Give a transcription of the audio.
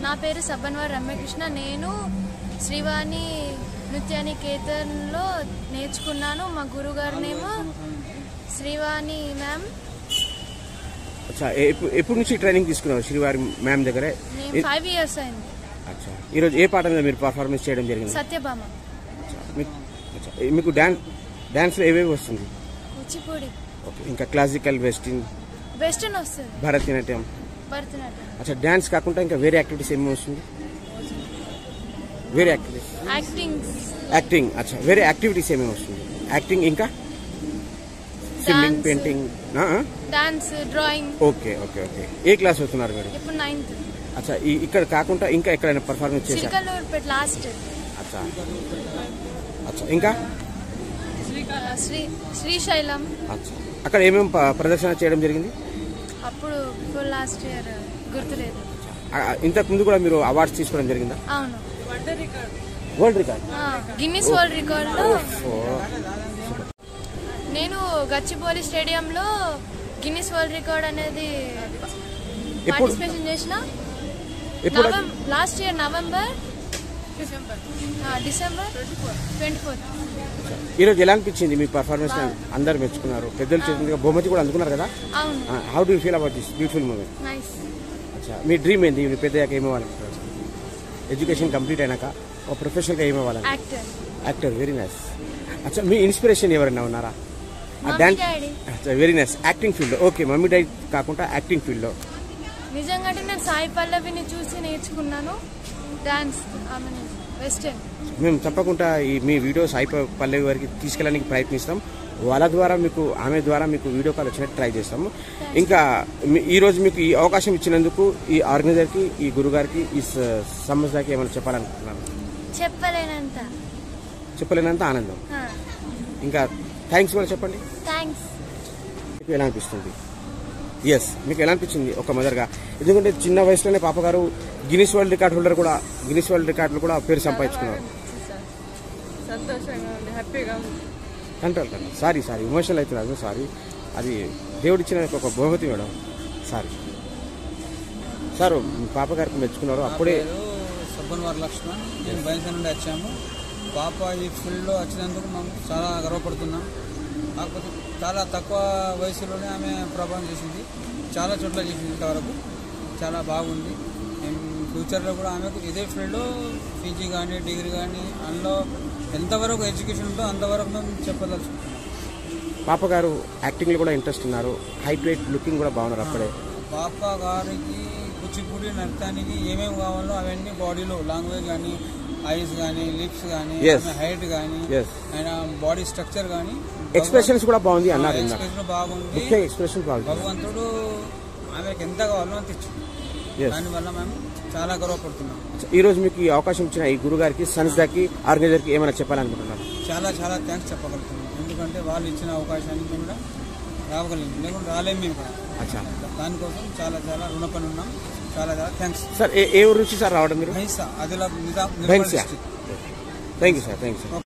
నా పేరు సబ్బన్వార్ రమ్యకృష్ణ. నేను శ్రీవాణి నృత్యనికేతన్లో నేర్చుకున్నాను. మా గురుగారినేమో శ్రీవాణి మ్యామ్. ఎప్పటి నుంచి ట్రైనింగ్ తీసుకున్నారు శ్రీవాణి మ్యామ్ దగ్గర? 5 years అయింది. ఈరోజు ఏ పాట మీద మీరు పర్ఫార్మెన్స్ చేయడం జరిగింది? సత్యభామ. మీకు డాన్స్ లో ఏవేవి వస్తుంది? కూచిపూడి. ఇంకా క్లాసికల్, వెస్టర్న్ వస్తుంది, భరతనాట్యం. డాన్స్ కాకుండా ఇంకా వేరే యాక్టివిటీస్ ఏమి వస్తుంది? వేరే యాక్టింగ్. వేరే యాక్టివిటీస్ ఏమేమి వస్తుంది? యాక్టింగ్ ఇంకా swimming, painting, dance, drawing. Okay. ఏ క్లాస్ అవుతున్నారు మీరు? ఇప్పుడు 9th. ఇక్కడ కాకుండా ఇంకా ఎక్కడైనా పర్ఫార్మెన్స్ చేశారు? ఇంకా శ్రీశైలం. అక్కడ ఏమేమి ప్రదర్శన చేయడం జరిగింది? అప్పుడు లాస్ట్ ఇయర్ గుర్తులేదు. ఇంతకు ముందు కూడా మీరు అవార్డ్స్ తీసుకోవడం జరిగిందా? అవును. World record, Guinness world record లో నేను గచ్చిబౌలి స్టేడియంలో గిన్నిస్ వరల్డ్ రికార్డ్ అనేది పార్టిసిపేషన్ చేసిన. Last year December 24. ఈరోజు ఎలా అనిపించింది మీ పర్ఫార్మెన్స్? అందరు మెచ్చుకున్నారు, పెద్దలు చేసిన బహుమతి కూడా అందుకున్నారు కదా. How do you feel about this beautiful moment? మీ డ్రీమ్ ఏంది? మీరు పెద్దయ్యాక ఏమవ్వాలనుకుంటారు? ఎడ్యుకేషన్ కంప్లీట్ అయినాక ఒక ప్రొఫెషనల్ గా ఏమవ్వాలని? యాక్టర్. Very nice. మీ ఇన్స్పిరేషన్ ఎవరైనా ఉన్నారా? Very nice. Acting field. Okay, mummy daddy కాకుండా యాక్టింగ్ ఫీల్డ్ లో? నిజంగా నేను సాయి పల్లవిని చూసి నేర్చుకున్నాను డాన్స్, వెస్టర్న్. మేము తప్పకుండా మీ వీడియో సాయి పల్లవి వారికి తీసుకెళ్ళడానికి ప్రయత్నిస్తాం. ఆమె ద్వారా మీకు వీడియో కాల్ వచ్చినట్టు ట్రై చేస్తాము. ఇంకా ఈ రోజు మీకు ఈ అవకాశం ఇచ్చినందుకు ఈ ఆర్గనైజర్కి, ఈ గురుగారికి, ఈ సంస్థకి ఏమైనా చెప్పాలనుకుంటున్నాను? చెప్పలేనంత ఆనందం. ఇంకా థ్యాంక్స్ కూడా చెప్పండి. మీకు ఎలా అనిపిస్తుంది? మీకు ఎలా అనిపించింది ఒక మదర్గా? ఎందుకంటే చిన్న వయసులోనే పాప గారు గిన్నిస్ వరల్డ్ రికార్డ్ హోల్డర్ కూడా, గిన్నిస్ వరల్డ్ రికార్డులు కూడా పేరు సంపాదించుకున్నారు. కంట్రోల్ సారీ ఎమోషనల్ అవుతున్నారు. సారీ, అది దేవుడిచ్చిన ఒక బహుమతి మేడం. సార్ పాప గారికి మెచ్చుకున్నారు అప్పుడే. సబ్బన్వార్ లక్ష్మణ్. మేము బయలుదేరి నుండి వచ్చాము. పాప ఈ ఫీల్డ్లో వచ్చినందుకు మేము చాలా గర్వపడుతున్నాం. కాకపోతే చాలా తక్కువ వయసులోనే ఆమె ప్రభావం చేసింది, చాలా చోట్ల చేసింది. ఇంతవరకు చాలా బాగుంది. మేము ఫ్యూచర్లో కూడా ఆమెకు ఇదే ఫీల్డ్లో పీజీ కానీ, డిగ్రీ కానీ, అందులో ఎంతవరకు ఎడ్యుకేషన్ ఉందో అంతవరకు మేము చెప్పదలుచుకుంటున్నాం. పాప గారు యాక్టింగ్లో కూడా ఇంట్రెస్ట్ ఉన్నారు. హైట్, వెయిట్, లుకింగ్ కూడా బాగున్నారు. అప్పుడే పాప గారికి కూచిపూడి నృత్యానికి ఏమేమి కావాలో అవన్నీ బాడీలో, లాంగ్వేజ్ కానీ, ఐస్ కానీ, లిప్స్ కానీ, హైట్ కానీ, ఆయన బాడీ స్ట్రక్చర్ కానీ, ఎక్స్ప్రెషన్స్ కూడా బాగుంది అన్నారు. ఎక్స్ప్రెషన్ బాగుంది. భగవంతుడు ఆమెకు ఎంత కావాలో అంత ఇచ్చింది. దానివల్ల మేము చాలా గర్వపడుతున్నాం. ఈ రోజు మీకు ఈ అవకాశం ఇచ్చిన ఈ గురుగారికి, సంస్థకి, ఆర్గనైజర్కి ఏమైనా చెప్పాలనుకుంటున్నారు? చాలా థ్యాంక్స్ చెప్పగలుగుతున్నాం. ఎందుకంటే వాళ్ళు ఇచ్చిన అవకాశానికి మేము కూడా రావగలిగాం, లేకుంటే రాలేము మేము కూడా. దానికోసం చాలా రుణపడి ఉన్నాం. చాలా థ్యాంక్స్ సార్. ఏ ఊరు నుంచి సార్ రావడం మీరు? ఆదిలాబాద్. Thank you sir.